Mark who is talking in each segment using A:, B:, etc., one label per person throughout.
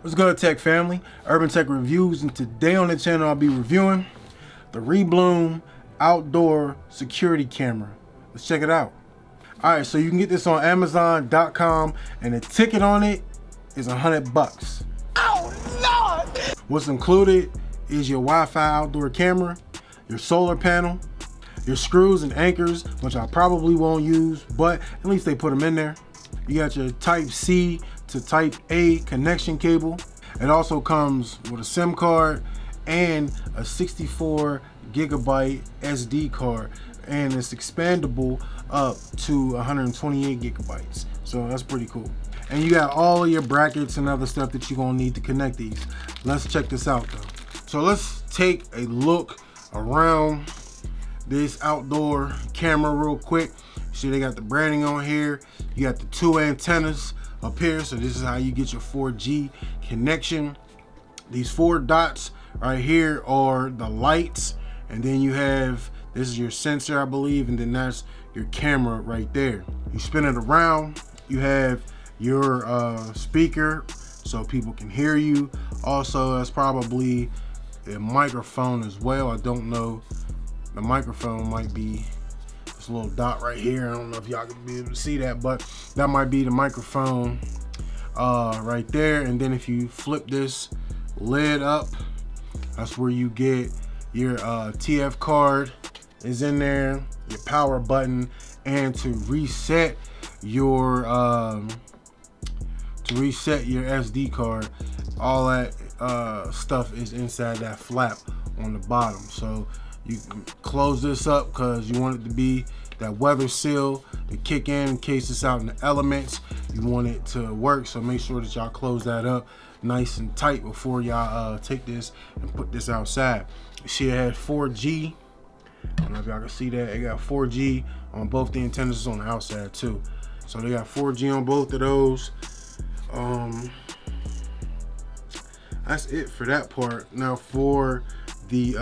A: What's good, Tech family? Urban Tech Reviews, and today on the channel I'll be reviewing the Rebluum outdoor security camera. Let's check it out. Alright, so you can get this on Amazon.com and the ticket on it is $100. Oh Lord! What's included is your Wi-Fi outdoor camera, your solar panel, your screws and anchors, which I probably won't use, but at least they put them in there. You got your Type C to Type A connection cable. It also comes with a SIM card and a 64 gigabyte SD card, and it's expandable up to 128 gigabytes. So that's pretty cool. And you got all of your brackets and other stuff that you're gonna need to connect these. Let's check this out though. So let's take a look around this outdoor camera real quick. See, they got the branding on here. You got the two antennas up here, so this is how you get your 4G connection. These four dots right here are the lights, and then you have, this is your sensor, I believe, and then that's your camera right there. You spin it around, you have your speaker so people can hear you. Also, that's probably a microphone as well. I don't know. The microphone might be this little dot right here. I don't know if y'all can be able to see that, but that might be the microphone right there. And then if you flip this lid up, that's where you get your TF card is in there, your power button, and to reset your SD card. All that stuff is inside that flap on the bottom. So you can close this up because you want it to be that weather seal to kick in case it's out in the elements. You want it to work, so make sure that y'all close that up nice and tight before y'all take this and put this outside. You see it has 4G. I don't know if y'all can see that. It got 4G on both the antennas on the outside too. So they got 4G on both of those. That's it for that part. Now for the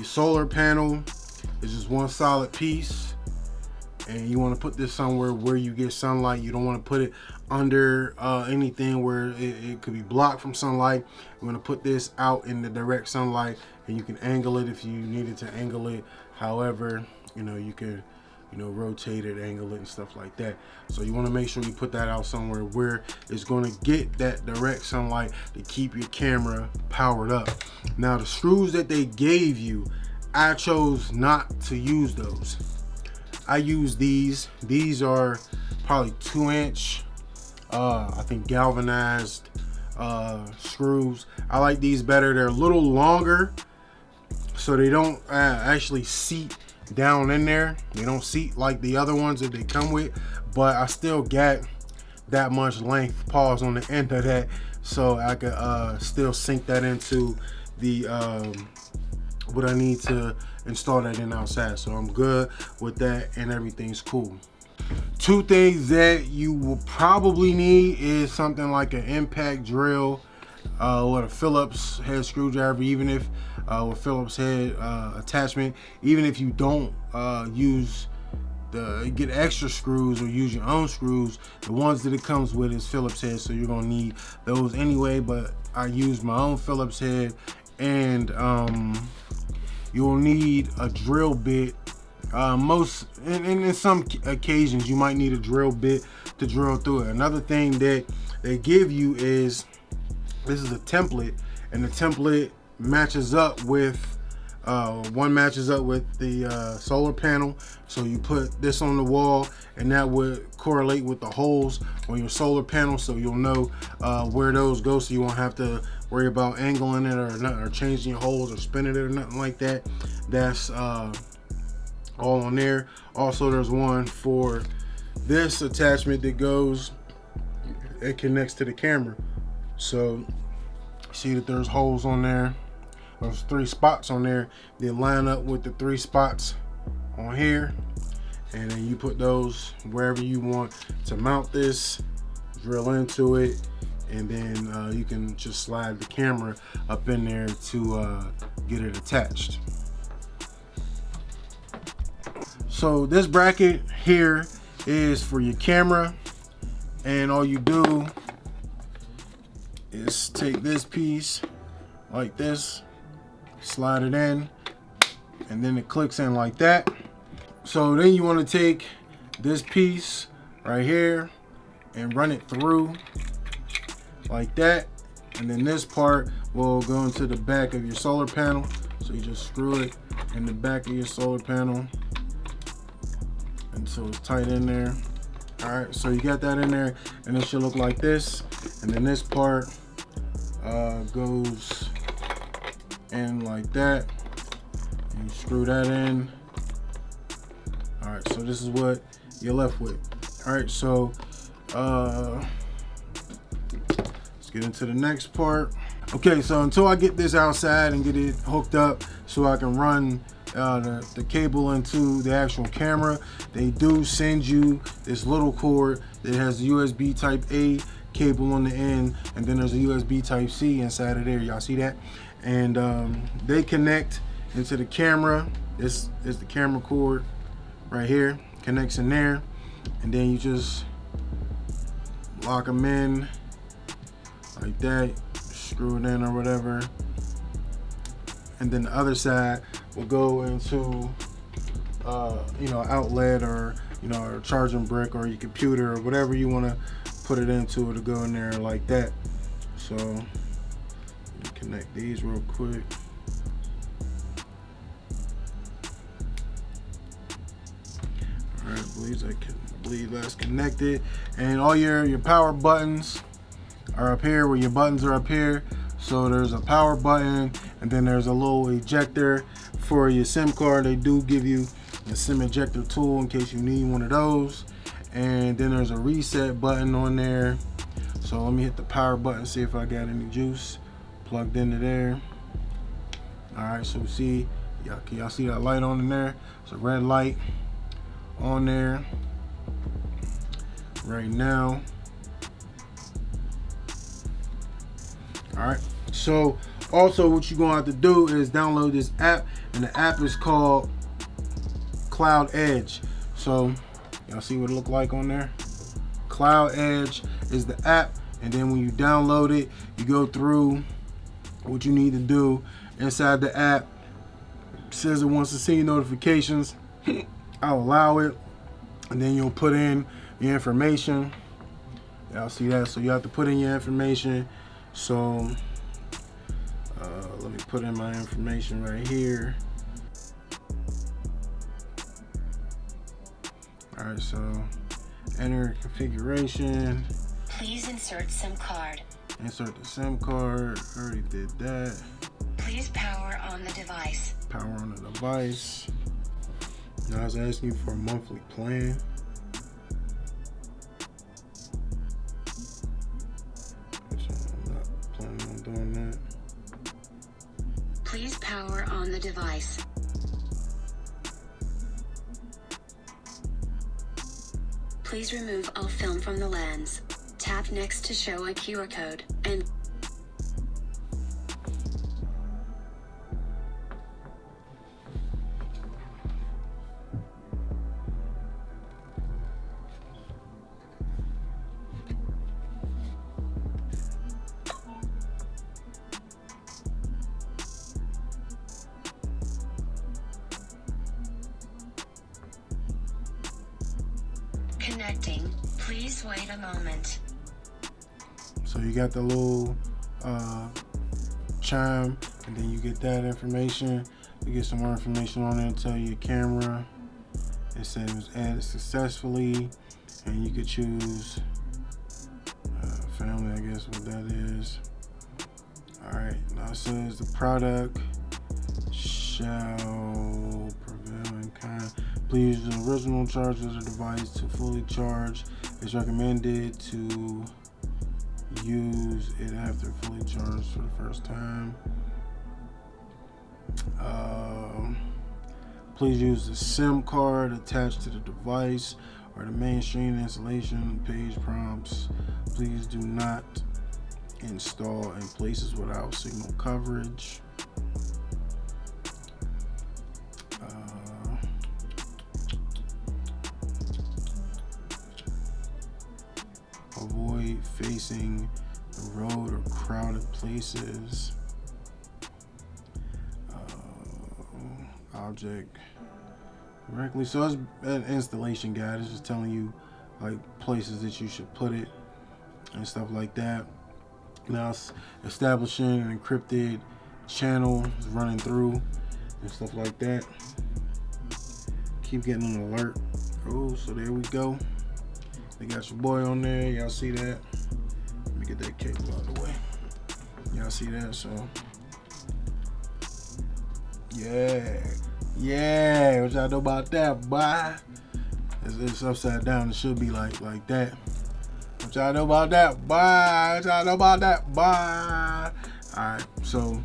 A: solar panel, it's just one solid piece, and you want to put this somewhere where you get sunlight. You don't want to put it under anything where it could be blocked from sunlight. You want to put this out in the direct sunlight, and you can angle it if you needed to angle it. However, you could rotate it, angle it, and stuff like that. So you want to make sure you put that out somewhere where it's going to get that direct sunlight to keep your camera powered up. Now the screws that they gave you, I chose not to use those. I use these. These are probably 2-inch, I think galvanized screws. I like these better. They're a little longer, so they don't actually seat down in there. They don't seat like the other ones that they come with, but I still got that much length pause on the end of that, so I could still sink that into the what I need to install that in outside. So I'm good with that, and everything's cool. Two things that you will probably need is something like an impact drill or a Phillips head screwdriver, even if with Phillips head attachment. Even if you don't get extra screws or use your own screws, the ones that it comes with is Phillips head, so you're gonna need those anyway. But I use my own Phillips head, and you'll need a drill bit. In some occasions you might need a drill bit to drill through it. Another thing that they give you is, this is a template, and the template matches up with one matches up with the solar panel. So you put this on the wall, and that would correlate with the holes on your solar panel, so you'll know where those go, so you won't have to worry about angling it or nothing, or changing your holes or spinning it or nothing like that. That's all on there. Also, there's one for this attachment that goes, it connects to the camera. So see that there's holes on there. There's 3 spots on there. They line up with the 3 spots on here, and then you put those wherever you want to mount this, drill into it, and then you can just slide the camera up in there to get it attached. So this bracket here is for your camera, And all you do is take this piece like this, slide it in, and then it clicks in like that. So then you want to take this piece right here and run it through like that, and then this part will go into the back of your solar panel. So you just screw it in the back of your solar panel until it's tight in there. All right, so you got that in there, and it should look like this. And then this part goes in like that, and you screw that in. All right, so this is what you're left with. All right, so let's get into the next part. Okay, so until I get this outside and get it hooked up so I can run the cable into the actual camera, they do send you this little cord that has a USB type A cable on the end, and then there's a USB type C inside of there. Y'all see that? And they connect into the camera. This is the camera cord right here, connects in there, and then you just lock them in like that, screw it in or whatever, and then the other side will go into outlet, or or a charging brick, or your computer, or whatever you want to put it into to go in there like that. So connect these real quick. All right, I believe that's connected, and all your power buttons are up here, where your buttons are up here. So there's a power button, and then there's a little ejector for your SIM card. They do give you a SIM ejector tool in case you need one of those. And then there's a reset button on there. So let me hit the power button, see if I got any juice plugged into there. All right, so see, can y'all see that light on in there? It's a red light on there right now. All right, so also what you're gonna have to do is download this app, and the app is called Cloud Edge. So y'all see what it look like on there? Cloud Edge is the app, and then when you download it, you go through what you need to do inside the app. It says it wants to see your notifications. I'll allow it, and then you'll put in your information. Y'all see that? So you have to put in your information. So let me put in my information right here. All right, so enter configuration.
B: Please insert SIM card.
A: Insert the SIM card. Already did that.
B: Please power on the device.
A: Power on the device. Now it's asking you for a monthly plan. I'm not planning on doing that.
B: Please power on the device. Please remove all film from the lens. Tap next to show a QR code, and connecting. Please wait a moment.
A: So you got the little chime, and then you get that information. You get some more information on there, tell your camera. It said it was added successfully, and you could choose family, I guess what that is. All right, now it says the product shall prevail in kind. Please use the original charge of the device to fully charge. It's recommended to use it after fully charged for the first time. Please use the SIM card attached to the device or the mainstream installation page prompts. Please do not install in places without signal coverage. Avoid facing the road or crowded places. Object directly. So it's an installation guide. It's just telling you like places that you should put it and stuff like that. Now it's establishing an encrypted channel is running through and stuff like that. Keep getting an alert. Oh, so there we go. They got your boy on there. Y'all see that? Let me get that cable out of the way. Y'all see that? So yeah. What y'all know about that, boy? It's upside down. It should be like that. What y'all know about that, boy? What y'all know about that, boy? All right, so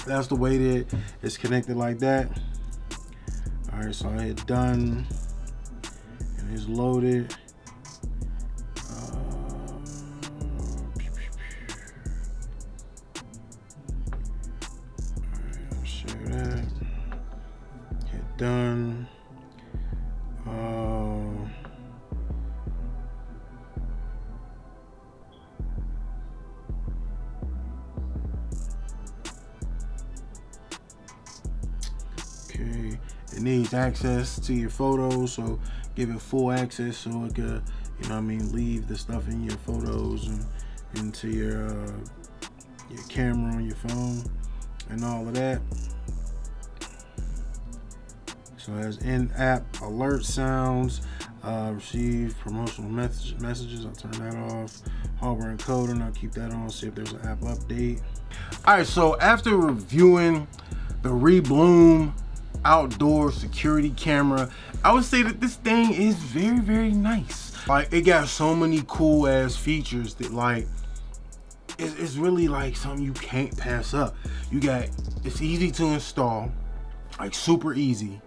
A: that's the way that it's connected like that. All right, so I hit done, and it's loaded. Done. Okay, it needs access to your photos, so give it full access so it could, you know what I mean, leave the stuff in your photos and into your camera on your phone and all of that. So it has in-app alert sounds, receive promotional messages. I'll turn that off. Hardware encoder, I'll keep that on, see if there's an app update. All right, so after reviewing the Rebluum outdoor security camera, I would say that this thing is very, very nice. Like, it got so many cool ass features that like, it's really like something you can't pass up. It's easy to install, like super easy.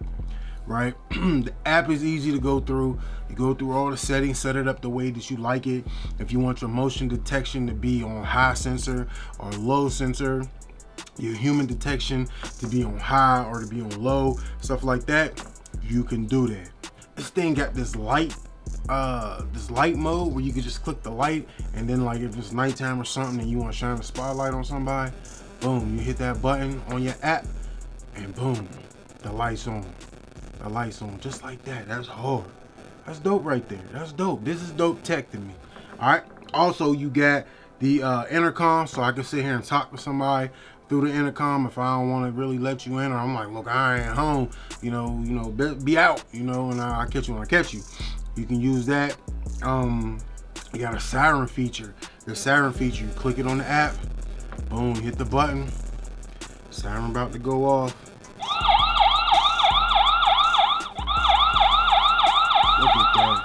A: Right? The app is easy to go through. You go through all the settings, set it up the way that you like it. If you want your motion detection to be on high sensor or low sensor, your human detection to be on high or to be on low, stuff like that, you can do that. This thing got this light mode where you can just click the light, and then like if it's nighttime or something and you want to shine a spotlight on somebody, boom, you hit that button on your app and boom, the light's on. The lights on just like that. That's hard. That's dope right there. That's dope. This is dope tech to me. All right. Also, you got the intercom, so I can sit here and talk to somebody through the intercom if I don't want to really let you in, or I'm like, look, I ain't home. You know, be out. You know, and I'll catch you when I catch you. You can use that. You got a siren feature. The siren feature, you click it on the app. Boom, hit the button. Siren about to go off. Look at that.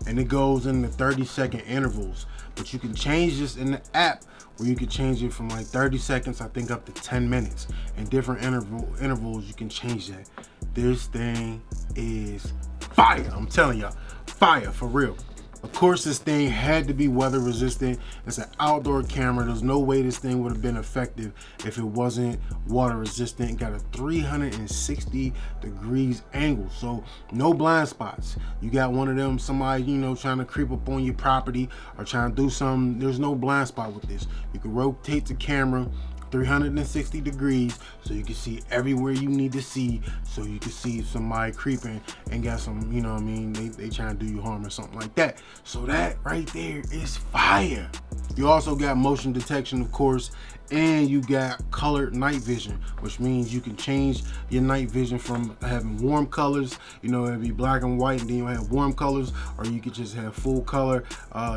A: And it goes in the 30-second intervals. But you can change this in the app where you can change it from like 30 seconds, I think, up to 10 minutes. And different intervals, you can change that. This thing is fire. I'm telling y'all, fire for real. Of course, this thing had to be weather resistant. It's an outdoor camera. There's no way this thing would have been effective if it wasn't water resistant. It got a 360 degrees angle, so no blind spots. You got one of them, somebody, you know, trying to creep up on your property or trying to do something. There's no blind spot with this. You can rotate the camera 360 degrees so you can see everywhere you need to see, so you can see if somebody creeping and got some, you know what I mean, they trying to do you harm or something like that. So that right there is fire. You also got motion detection, of course, and you got colored night vision, which means you can change your night vision from having warm colors, you know, it'd be black and white, and then you have warm colors, or you could just have full color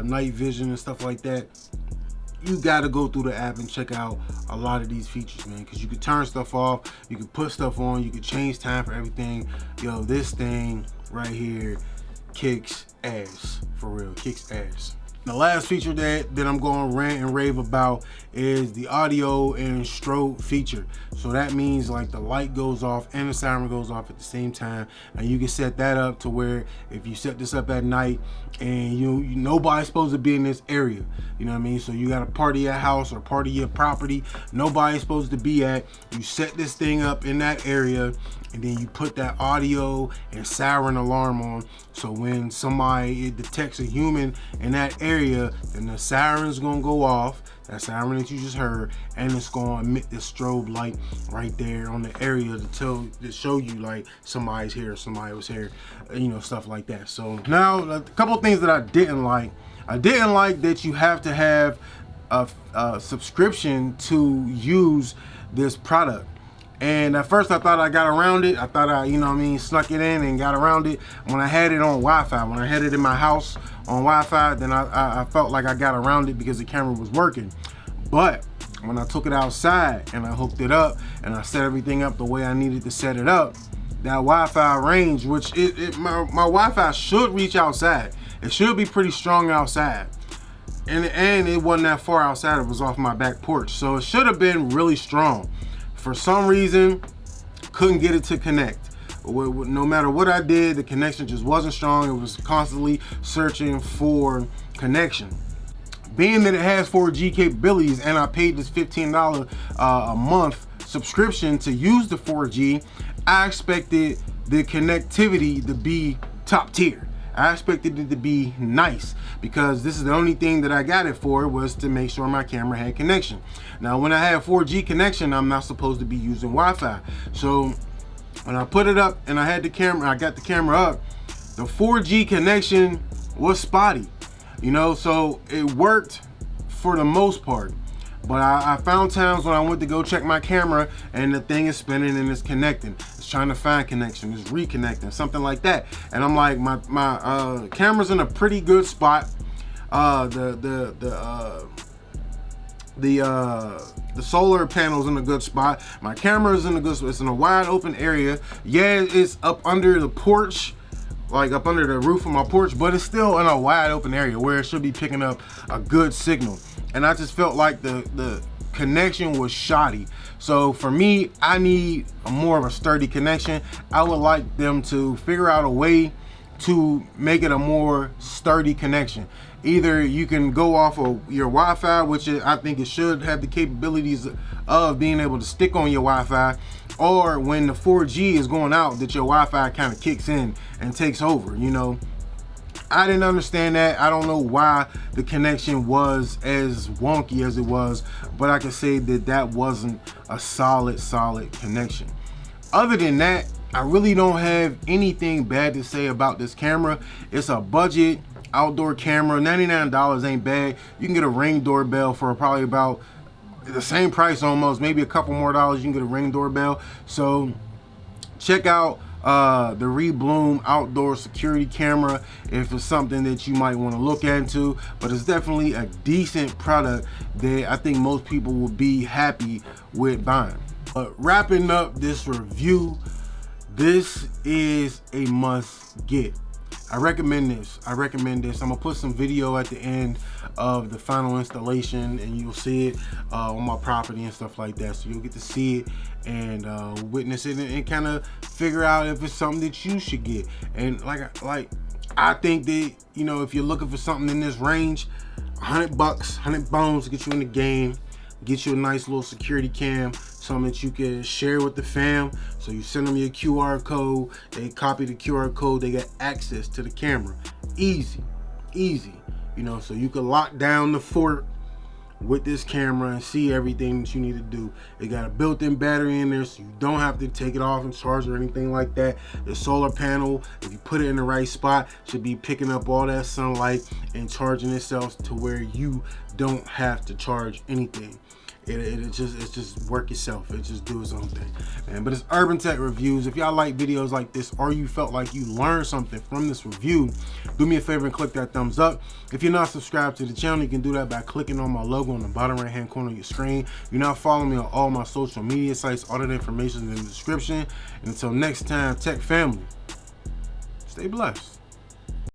A: night vision and stuff like that. You gotta go through the app and check out a lot of these features, man, because you can turn stuff off, you can put stuff on, you can change time for everything. Yo, this thing right here kicks ass, for real, kicks ass. The last feature that I'm going to rant and rave about is the audio and strobe feature. So that means like the light goes off and the siren goes off at the same time, and you can set that up to where if you set this up at night and nobody's supposed to be in this area, you know what I mean? So you got a party at house or party your property, nobody's supposed to be at, you set this thing up in that area, and then you put that audio and siren alarm on. So when somebody detects a human in that area, then the siren's gonna go off, that siren that you just heard, and it's gonna emit this strobe light right there on the area to show you like somebody's here, somebody was here, you know, stuff like that. So now a couple of things that I didn't like. I didn't like that you have to have a subscription to use this product. And at first I thought I got around it. I thought I, you know what I mean, snuck it in and got around it. When I had it on Wi-Fi, when I had it in my house on Wi-Fi, then I felt like I got around it because the camera was working. But when I took it outside and I hooked it up and I set everything up the way I needed to set it up, that Wi-Fi range, which my Wi-Fi should reach outside. It should be pretty strong outside. And it wasn't that far outside, it was off my back porch. So it should have been really strong. For some reason, couldn't get it to connect. No matter what I did, the connection just wasn't strong. It was constantly searching for connection. Being that it has 4G capabilities and I paid this $15 a month subscription to use the 4G, I expected the connectivity to be top tier. I expected it to be nice because this is the only thing that I got it for, was to make sure my camera had connection. Now, when I have 4G connection, I'm not supposed to be using Wi-Fi. So when I put it up and I had the camera, I got the camera up, the 4G connection was spotty, you know, so it worked for the most part. But I found times when I went to go check my camera and the thing is spinning and it's connecting. It's trying to find connection, it's reconnecting, something like that. And I'm like, my camera's in a pretty good spot. The solar panel's in a good spot. My camera's in a good spot. It's in a wide open area. Yeah, it's up under the porch, like up under the roof of my porch, but it's still in a wide open area where it should be picking up a good signal. And I just felt like the connection was shoddy. So for me, I need more of a sturdy connection. I would like them to figure out a way to make it a more sturdy connection. Either you can go off of your Wi-Fi, which I think it should have the capabilities of being able to stick on your Wi-Fi, or when the 4G is going out, that your Wi-Fi kind of kicks in and takes over, you know. I didn't understand that. I don't know why the connection was as wonky as it was, but I can say that that wasn't a solid connection. Other than that, I really don't have anything bad to say about this camera. It's a budget outdoor camera. $99 ain't bad. You can get a Ring doorbell for probably about the same price almost, maybe a couple more dollars. You can get a Ring doorbell. So check out the Rebluum outdoor security camera if it's something that you might want to look into. But it's definitely a decent product that I think most people will be happy with buying. But wrapping up this review, this is a must get. I recommend this. I'm gonna put some video at the end of the final installation and you'll see it on my property and stuff like that. So you'll get to see it and witness it and kind of figure out if it's something that you should get. And like I think that, you know, if you're looking for something in this range, $100, 100 bones to get you in the game, get you a nice little security cam, something that you can share with the fam. So you send them your QR code, they copy the QR code, they get access to the camera. Easy, you know, so you can lock down the fort with this camera and see everything that you need to do. It got a built-in battery in there, so you don't have to take it off and charge or anything like that. The solar panel, if you put it in the right spot, should be picking up all that sunlight and charging itself to where you don't have to charge anything. It's just work itself. It just do its own thing, man. But it's Urban Tech Reviews. If y'all like videos like this, or you felt like you learned something from this review, do me a favor and click that thumbs up. If you're not subscribed to the channel, you can do that by clicking on my logo on the bottom right hand corner of your screen. You're not following me on all my social media sites. All that information is in the description. And until next time, Tech family, stay blessed.